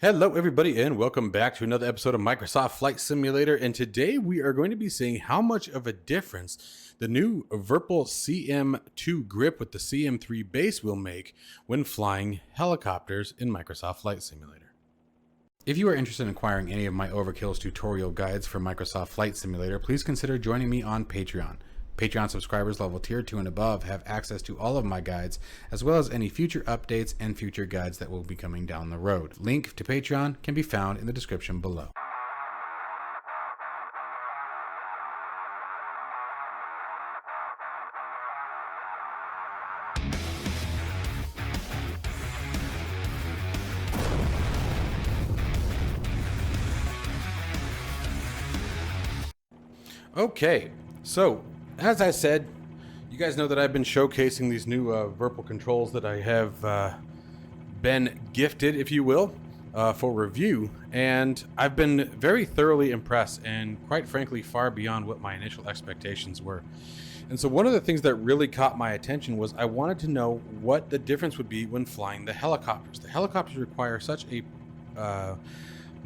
Hello everybody and welcome back to another episode of Microsoft Flight Simulator, and today we are going to be seeing how much of a difference the new Virpil CM2 grip with the CM3 base will make when flying helicopters in Microsoft Flight Simulator. If you are interested in acquiring any of my Overkills tutorial guides for Microsoft Flight Simulator, please consider joining me on Patreon. Patreon subscribers level tier 2 and above have access to all of my guides, as well as any future updates and future guides that will be coming down the road. Link to Patreon can be found in the description below. Okay, so as I said, you guys know that I've been showcasing these new Virpil controls that I have been gifted, if you will, for review, and I've been very thoroughly impressed and quite frankly far beyond what my initial expectations were. And so one of the things that really caught my attention was I wanted to know what the difference would be when flying the helicopters. The helicopters require such a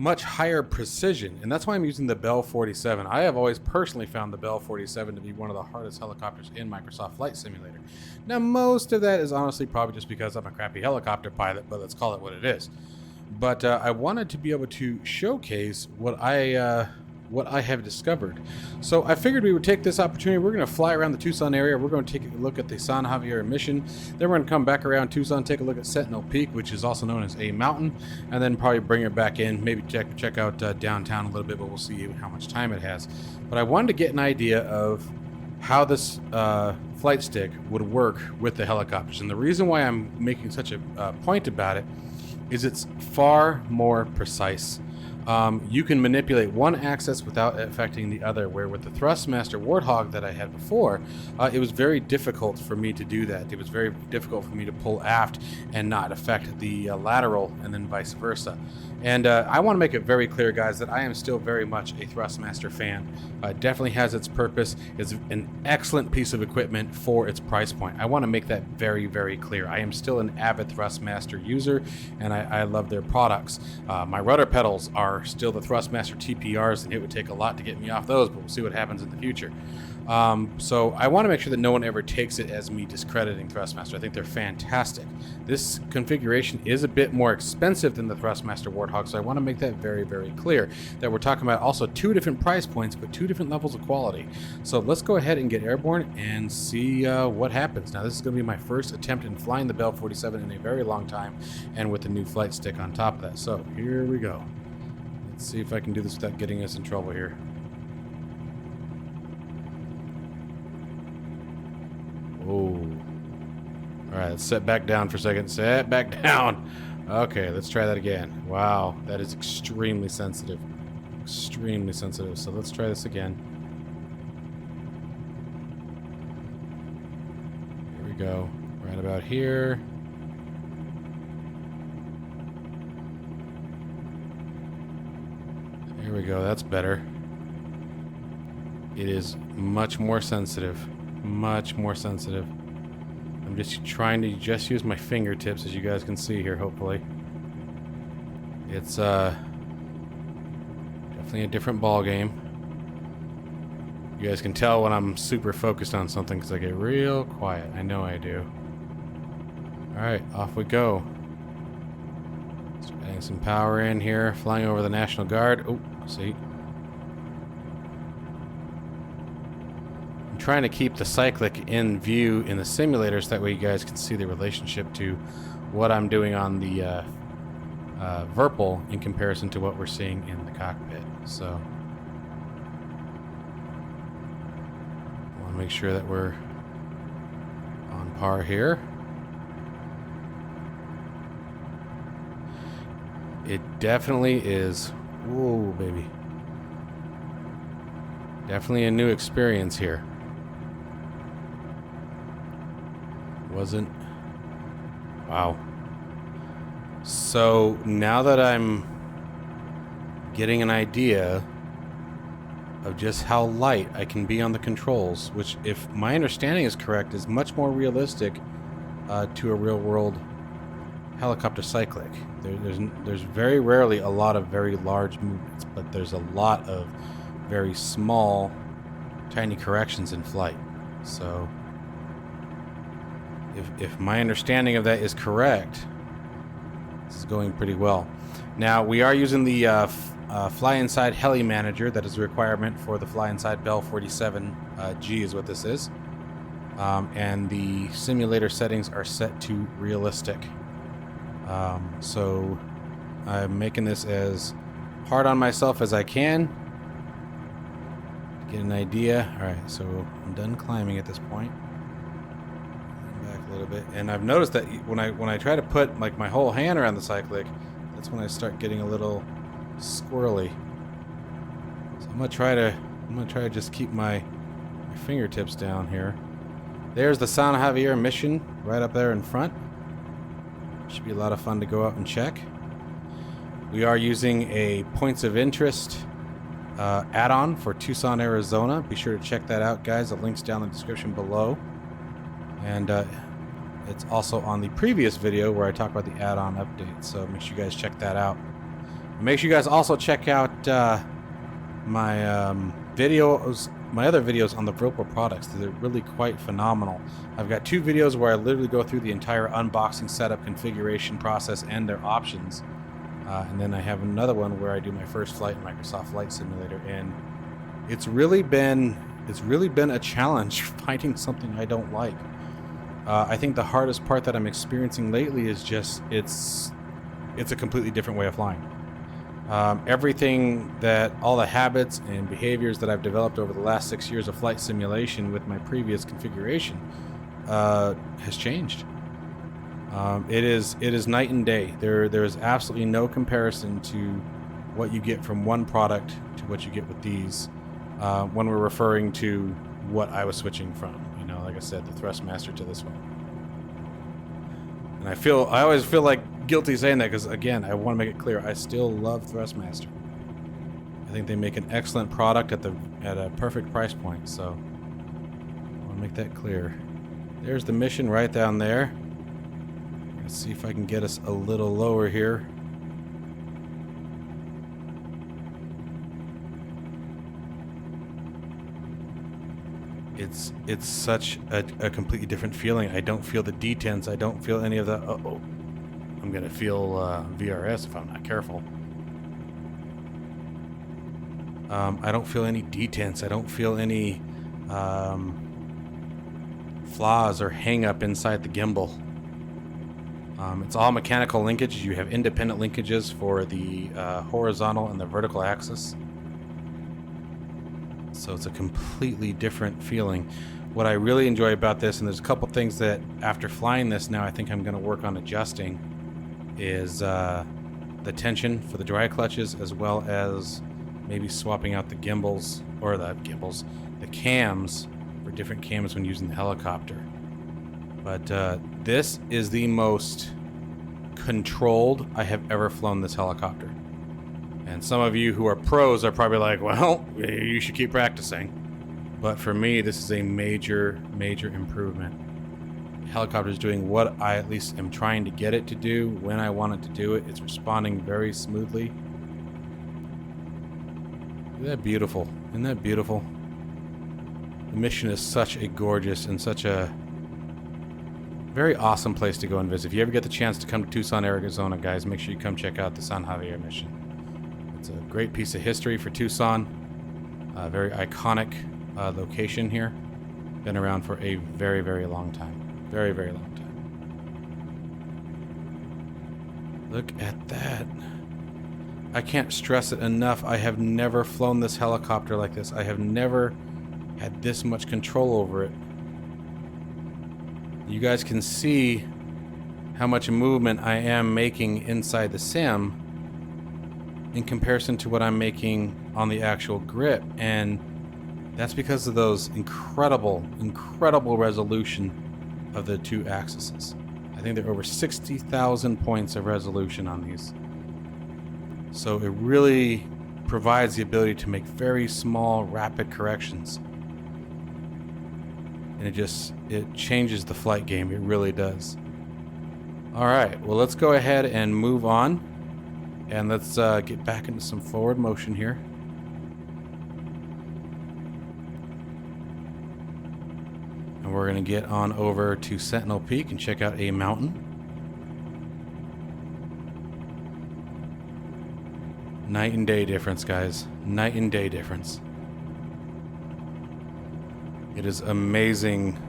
much higher precision, and that's why I'm using the Bell 47. I have always personally found the Bell 47 to be one of the hardest helicopters in Microsoft Flight Simulator. Now, most of that is honestly probably just because I'm a crappy helicopter pilot, but let's call it what it is. But I wanted to be able to showcase what I have discovered. So I figured we would take this opportunity. We're going to fly around the Tucson area. We're going to take a look at the San Javier mission. Then we're going to come back around Tucson, take a look at Sentinel Peak, which is also known as a mountain, and then probably bring it back in, maybe check out downtown a little bit, but we'll see how much time it has. But I wanted to get an idea of how this flight stick would work with the helicopters. And the reason why I'm making such a point about it is it's far more precise. You can manipulate one axis without affecting the other, where with the Thrustmaster Warthog that I had before, it was very difficult for me to do that. It was very difficult for me to pull aft and not affect the lateral, and then vice versa. And I want to make it very clear, guys, that I am still very much a Thrustmaster fan. It definitely has its purpose. It's an excellent piece of equipment for its price point. I want to make that very, very clear. I am still an avid Thrustmaster user, and I love their products. My rudder pedals are still the Thrustmaster TPRs, and it would take a lot to get me off those, but we'll see what happens in the future. So I want to make sure that no one ever takes it as me discrediting Thrustmaster. I think they're fantastic. This configuration is a bit more expensive than the Thrustmaster Warthog, so I want to make that very, very clear that we're talking about also two different price points, but two different levels of quality. So let's go ahead and get airborne and see what happens. Now, this is going to be my first attempt in flying the Bell 47 in a very long time, and with the new flight stick on top of that. So here we go. Let's see if I can do this without getting us in trouble here. Oh. Alright, let's set back down for a second. Set back down. Okay, let's try that again. Wow, that is extremely sensitive. Extremely sensitive. So let's try this again. Here we go. Right about here. There we go, that's better. It is much more sensitive. Much more sensitive. I'm just trying to use my fingertips, as you guys can see here, hopefully. It's definitely a different ball game. You guys can tell when I'm super focused on something because I get real quiet. I know I do. Alright, off we go. Just adding some power in here, flying over the National Guard. Oh, see. Trying to keep the cyclic in view in the simulators, that way you guys can see the relationship to what I'm doing on the Virpil in comparison to what we're seeing in the cockpit. So I want to make sure that we're on par here. It definitely is. Whoa, baby. Definitely a new experience here. Wasn't. Wow. So now that I'm getting an idea of just how light I can be on the controls, which, if my understanding is correct, is much more realistic to a real world helicopter cyclic. There's very rarely a lot of very large movements, but there's a lot of very small, tiny corrections in flight. So if my understanding of that is correct, this is going pretty well. Now, we are using the Fly Inside Heli Manager. That is a requirement for the Fly Inside Bell 47G is what this is. And the simulator settings are set to realistic. So I'm making this as hard on myself as I can to get an idea. All right, so I'm done climbing at this point. Back a little bit, and I've noticed that when I try to put like my whole hand around the cyclic, that's when I start getting a little squirrely. So I'm gonna try to just keep my fingertips down here. There's the San Javier mission right up there in front. Should be a lot of fun to go out and check. We are using a points of interest add-on for Tucson, Arizona. Be sure to check that out, guys. The link's down in the description below. And it's also on the previous video where I talk about the add-on update. So make sure you guys check that out. Make sure you guys also check out my other videos on the Virpil products. They're really quite phenomenal. I've got 2 videos where I literally go through the entire unboxing, setup, configuration process, and their options. And then I have another one where I do my first flight in Microsoft Flight Simulator. And it's really been a challenge finding something I don't like. I think the hardest part that I'm experiencing lately is just it's a completely different way of flying. Everything all the habits and behaviors that I've developed over the last 6 years of flight simulation with my previous configuration has changed. It is night and day. There is absolutely no comparison to what you get from one product to what you get with these when we're referring to what I was switching from. You know, like I said, the Thrustmaster to this one. And I always feel like guilty saying that because, again, I want to make it clear, I still love Thrustmaster. I think they make an excellent product at a perfect price point, so I want to make that clear. There's the mission right down there. Let's see if I can get us a little lower here. It's such a completely different feeling. I don't feel the detents. I don't feel any of the I'm gonna feel VRS if I'm not careful. I don't feel any detents. I don't feel any flaws or hang up inside the gimbal. It's all mechanical linkages. You have independent linkages for the horizontal and the vertical axis. So it's a completely different feeling. What I really enjoy about this, and there's a couple things that after flying this now I think I'm going to work on adjusting, is the tension for the dry clutches, as well as maybe swapping out the gimbals, or the cams for different cams when using the helicopter. But this is the most controlled I have ever flown this helicopter. And some of you who are pros are probably like, well, you should keep practicing. But for me, this is a major, major improvement. The helicopter is doing what I at least am trying to get it to do when I want it to do it. It's responding very smoothly. Isn't that beautiful? Isn't that beautiful? The mission is such a gorgeous and such a very awesome place to go and visit. If you ever get the chance to come to Tucson, Arizona, guys, make sure you come check out the San Javier mission. It's a great piece of history for Tucson. A very iconic location here. Been around for a very, very long time. Very, very long time. Look at that. I can't stress it enough. I have never flown this helicopter like this. I have never had this much control over it. You guys can see how much movement I am making inside the sim in comparison to what I'm making on the actual grip, and that's because of those incredible resolution of the 2 axes. I think there are over 60,000 points of resolution on these. So it really provides the ability to make very small, rapid corrections. And it changes the flight game. It really does. All right, well, let's go ahead and move on. And let's get back into some forward motion here. And we're going to get on over to Sentinel Peak and check out a mountain. Night and day difference, guys. Night and day difference. It is amazing.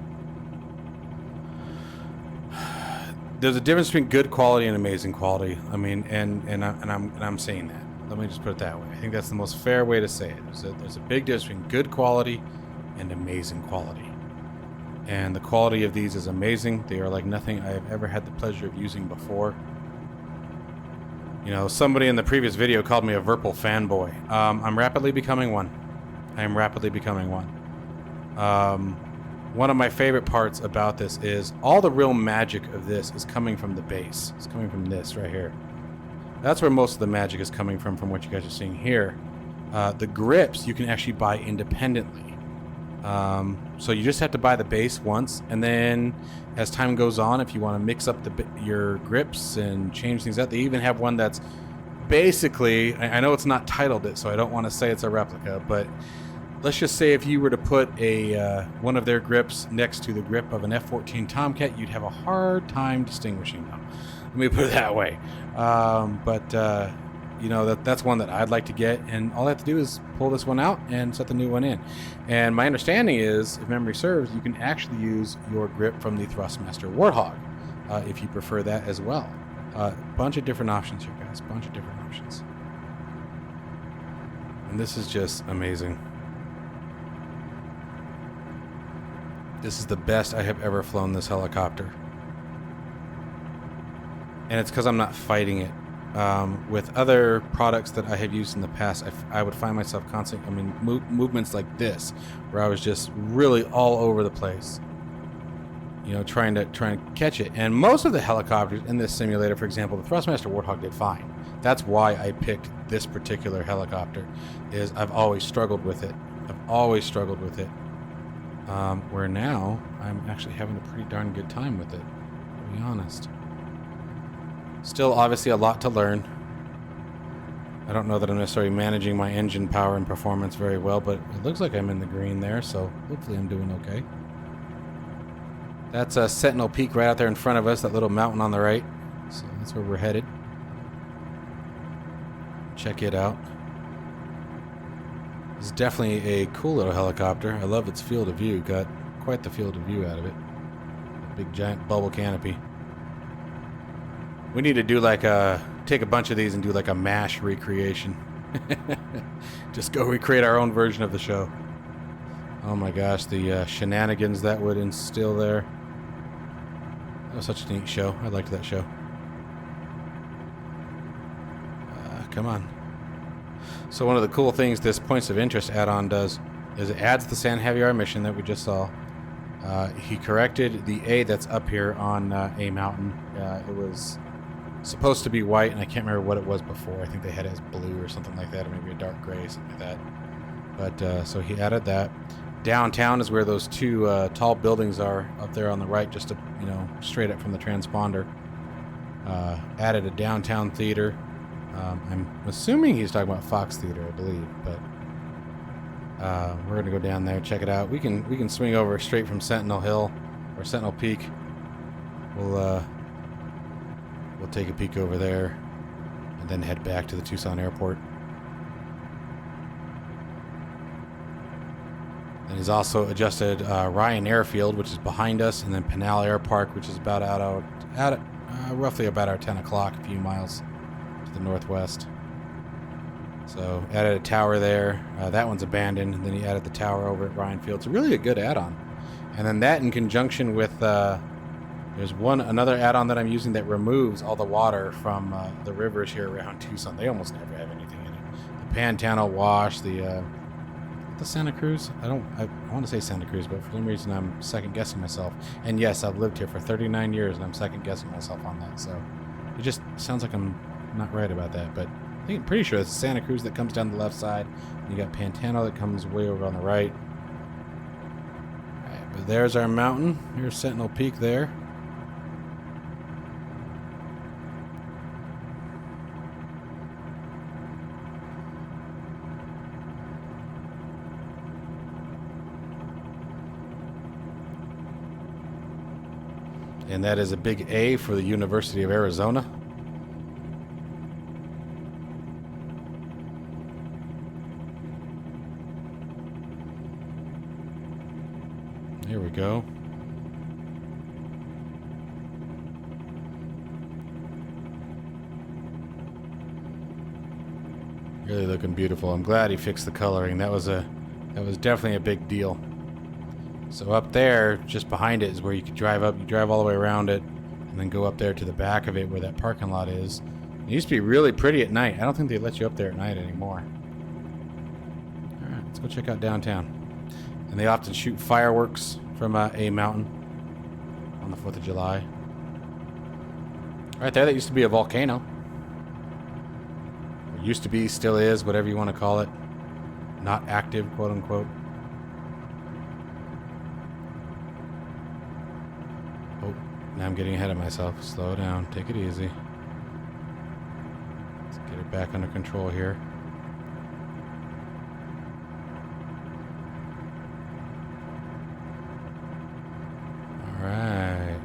There's a difference between good quality and amazing quality. I mean, and I'm saying that. Let me just put it that way. I think that's the most fair way to say it. There's a big difference between good quality and amazing quality. And the quality of these is amazing. They are like nothing I have ever had the pleasure of using before. You know, somebody in the previous video called me a Virpil fanboy. I'm rapidly becoming one. I am rapidly becoming one. One of my favorite parts about this is all the real magic of this is coming from the base. It's coming from this right here. That's where most of the magic is coming from what you guys are seeing here. The grips you can actually buy independently. So you just have to buy the base once, and then as time goes on, if you want to mix up your grips and change things out, they even have one that's basically, I know it's not titled it, so I don't want to say it's a replica, but let's just say if you were to put one of their grips next to the grip of an F-14 Tomcat, you'd have a hard time distinguishing them. Let me put it that way. You know, that's one that I'd like to get, and all I have to do is pull this one out and set the new one in. And my understanding is, if memory serves, you can actually use your grip from the Thrustmaster Warthog, if you prefer that as well. Bunch of different options here, guys. Bunch of different options. And this is just amazing. This is the best I have ever flown this helicopter. And it's because I'm not fighting it. With other products that I have used in the past, I would find myself constantly, movements like this, where I was just really all over the place, you know, trying to catch it. And most of the helicopters in this simulator, for example, the Thrustmaster Warthog did fine. That's why I picked this particular helicopter, is I've always struggled with it. Where now I'm actually having a pretty darn good time with it, to be honest. Still, obviously, a lot to learn. I don't know that I'm necessarily managing my engine power and performance very well, but it looks like I'm in the green there, so hopefully I'm doing okay. That's a Sentinel Peak right out there in front of us, that little mountain on the right. So that's where we're headed. Check it out. It's definitely a cool little helicopter. I love its field of view. Got quite the field of view out of it. A big giant bubble canopy. We need to do like take a bunch of these and do like a MASH recreation. Just go recreate our own version of the show. Oh my gosh, the shenanigans that would instill there. That was such a neat show. I liked that show. Come on. So one of the cool things this Points of Interest add-on does is it adds the San Javier mission that we just saw. He corrected the A that's up here on A Mountain. It was supposed to be white, and I can't remember what it was before. I think they had it as blue or something like that, or maybe a dark gray, something like that. But so he added that. Downtown is where those two tall buildings are up there on the right, just straight up from the transponder. Added a downtown theater. I'm assuming he's talking about Fox Theater, I believe, but we're gonna go down there, check it out. We can swing over straight from Sentinel Hill or Sentinel Peak. We'll take a peek over there and then head back to the Tucson airport. And he's also adjusted Ryan Airfield, which is behind us, and then Pinal Air Park, which is about roughly about our 10 o'clock, a few miles to the northwest. So added a tower there. That one's abandoned. And then he added the tower over at Ryan Field. It's really a good add-on. And then that in conjunction with there's another add-on that I'm using that removes all the water from the rivers here around Tucson. They almost never have anything in it. The Pantano Wash, the Santa Cruz. I want to say Santa Cruz, but for some reason I'm second guessing myself. And yes, I've lived here for 39 years and I'm second guessing myself on that. So it just sounds like I'm not right about that, but I'm pretty sure it's Santa Cruz that comes down the left side. And you got Pantano that comes way over on the right. All right, but there's our mountain. Here's Sentinel Peak there. And that is a big A for the University of Arizona. Here we go. Really looking beautiful. I'm glad he fixed the coloring. That was definitely a big deal. So up there, just behind it, is where you could drive up. You drive all the way around it, and then go up there to the back of it where that parking lot is. It used to be really pretty at night. I don't think they let you up there at night anymore. All right, let's go check out downtown. And they often shoot fireworks from a mountain on the 4th of July. Right there, that used to be a volcano. Or used to be, still is, whatever you want to call it. Not active, quote unquote. Oh, now I'm getting ahead of myself. Slow down, take it easy. Let's get it back under control here. Alright.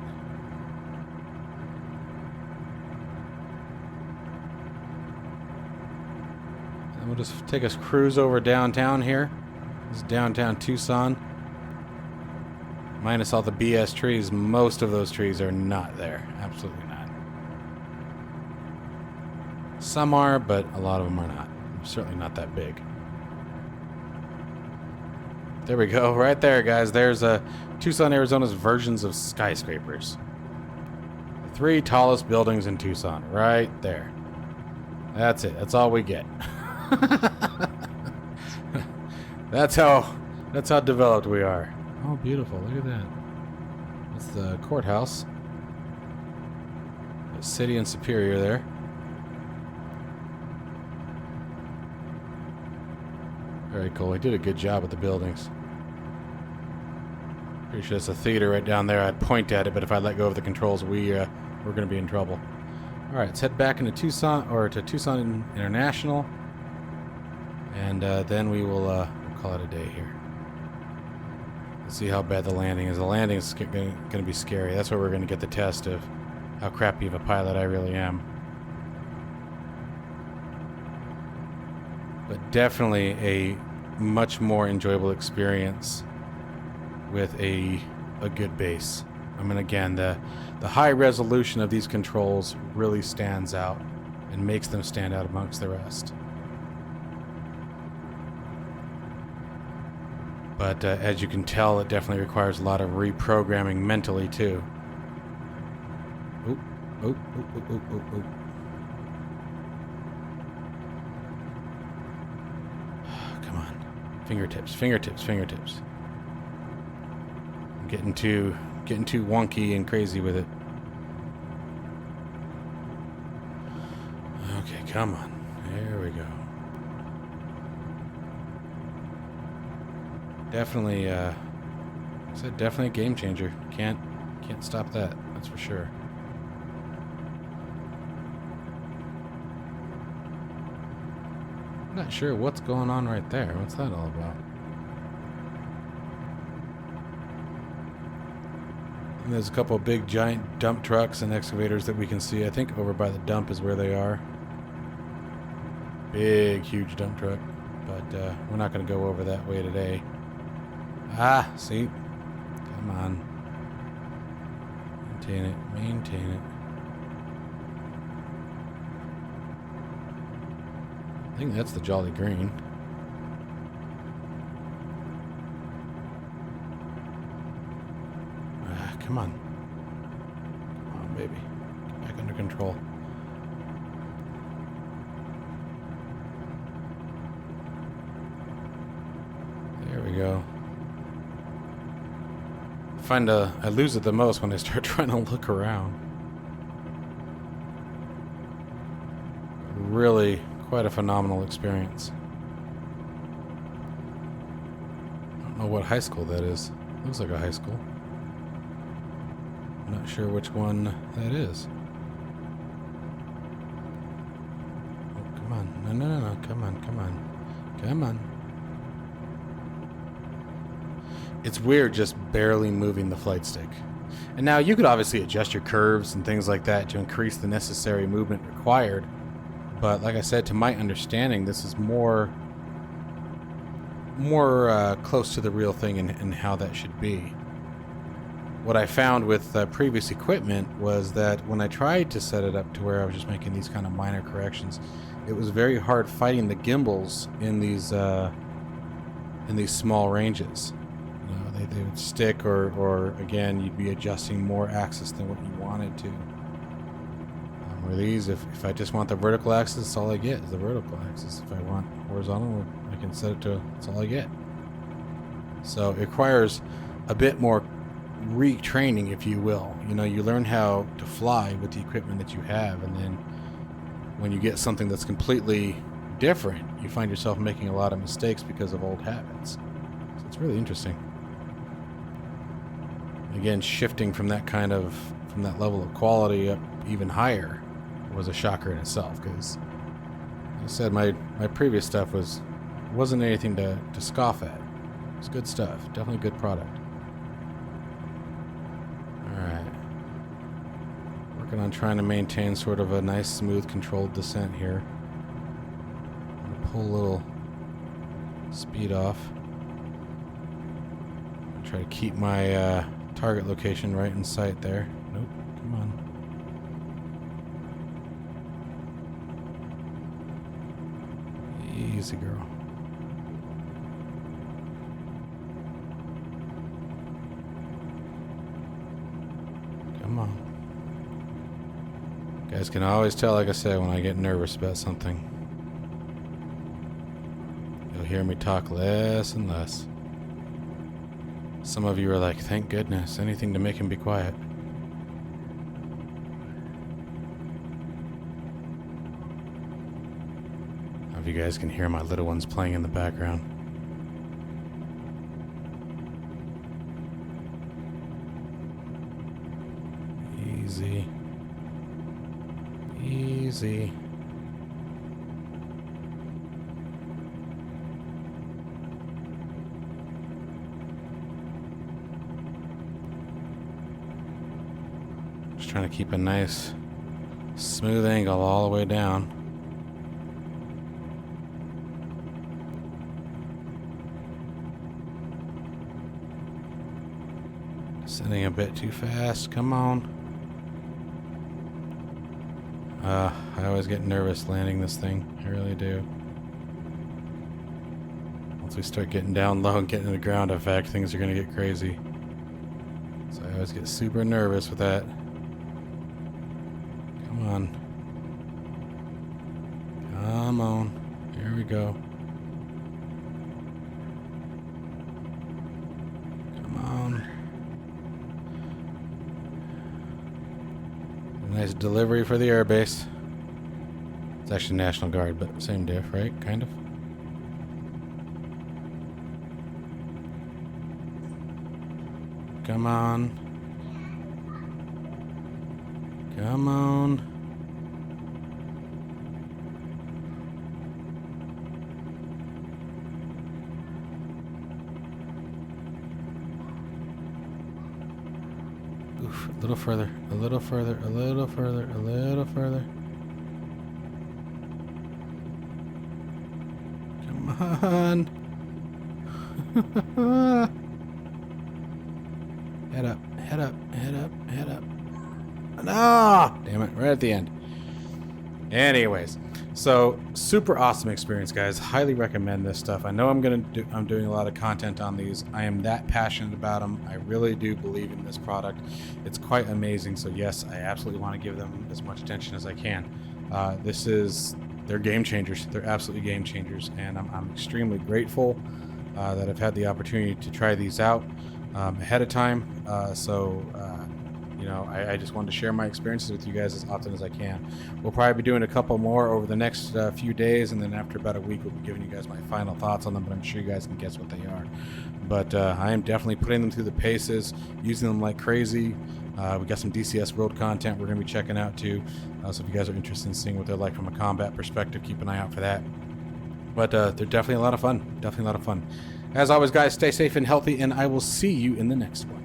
And we'll just take a cruise over downtown here. This is downtown Tucson. Minus all the BS trees. Most of those trees are not there. Absolutely not. Some are, but a lot of them are not. Certainly not that big. There we go. Right there, guys. There's Tucson, Arizona's versions of skyscrapers. The 3 tallest buildings in Tucson. Right there. That's it. That's all we get. That's how developed we are. Oh, beautiful. Look at that. That's the courthouse. The city and Superior there. Very cool. He did a good job with the buildings. Pretty sure it's a theater right down there. I'd point at it, but if I let go of the controls, we're going to be in trouble. All right, let's head back into Tucson, or to Tucson International, and then we will we'll call it a day here. Let's see how bad the landing is. The landing is going to be scary. That's where we're going to get the test of how crappy of a pilot I really am. But definitely a much more enjoyable experience with a good base. I mean, again, the high resolution of these controls really stands out and makes them stand out amongst the rest. But as you can tell, it definitely requires a lot of reprogramming mentally too. Oop, oop, oop, oop, oop, oop, oop. Come on. Fingertips, fingertips, fingertips. I'm getting too wonky and crazy with it. Okay, come on. There we go. Definitely, I said definitely a game changer. Can't stop that. That's for sure. I'm not sure what's going on right there. What's that all about? And there's a couple of big giant dump trucks and excavators that we can see. I think over by the dump is where they are. Big, huge dump truck. But we're not going to go over that way today. Ah, see? Come on. Maintain it. Maintain it. I think that's the Jolly Green. Ah, come on. Come on, baby. Get back under control. There we go. I lose it the most when I start trying to look around. Really quite a phenomenal experience. I don't know what high school that is. Looks like a high school. I'm not sure which one that is. Oh, come on. No. Come on. Come on. It's weird just barely moving the flight stick. And now you could obviously adjust your curves and things like that to increase the necessary movement required. But like I said, to my understanding, this is more close to the real thing and how that should be. What I found with previous equipment was that when I tried to set it up to where I was just making these kind of minor corrections, it was very hard fighting the gimbals in these small ranges. You know, they would stick, or again, you'd be adjusting more axis than what you wanted to. Where these, if I just want the vertical axis, that's all I get is the vertical axis. If I want horizontal, I can set it to, that's all I get. So it requires a bit more retraining, if you will. You know, you learn how to fly with the equipment that you have, and then when you get something that's completely different, you find yourself making a lot of mistakes because of old habits. So it's really interesting. Again, shifting from that level of quality up even higher was a shocker in itself, because like I said, my previous stuff wasn't anything to scoff at. It's good stuff, definitely good product. Alright, working on trying to maintain sort of a nice smooth controlled descent here. I'm gonna pull a little speed off. Try to keep my target location right in sight there. Nope, come on. Easy, girl. Come on. You guys can always tell, like I said, when I get nervous about something. You'll hear me talk less and less. Some of you are like, thank goodness, anything to make him be quiet. If you guys can hear my little ones playing in the background. Easy. Easy. Just trying to keep a nice smooth angle all the way down. Sending a bit too fast. Come on. I always get nervous landing this thing. I really do. Once we start getting down low and getting to the ground effect, things are going to get crazy. So I always get super nervous with that. Come on. Come on. Here we go. Come on. Nice delivery for the airbase. It's actually National Guard, but same diff, right? Kind of. Come on. Come on. Oof, a little further, a little further, a little further, a little further. Come on. Head up, head up, head up, head up. No! Damn it, right at the end. Anyways, so super awesome experience, guys. Highly recommend this stuff. I know I'm doing a lot of content on these. I am that passionate about them. I really do believe in this product. It's quite amazing. So yes, I absolutely want to give them as much attention as I can. They're game changers. They're absolutely game changers, and I'm extremely grateful that I've had the opportunity to try these out ahead of time. You know, I just wanted to share my experiences with you guys as often as I can. We'll probably be doing a couple more over the next few days, and then after about a week, we'll be giving you guys my final thoughts on them, but I'm sure you guys can guess what they are. But I am definitely putting them through the paces, using them like crazy. We got some DCS World content we're going to be checking out too. So if you guys are interested in seeing what they're like from a combat perspective, keep an eye out for that. But they're definitely a lot of fun. Definitely a lot of fun. As always, guys, stay safe and healthy, and I will see you in the next one.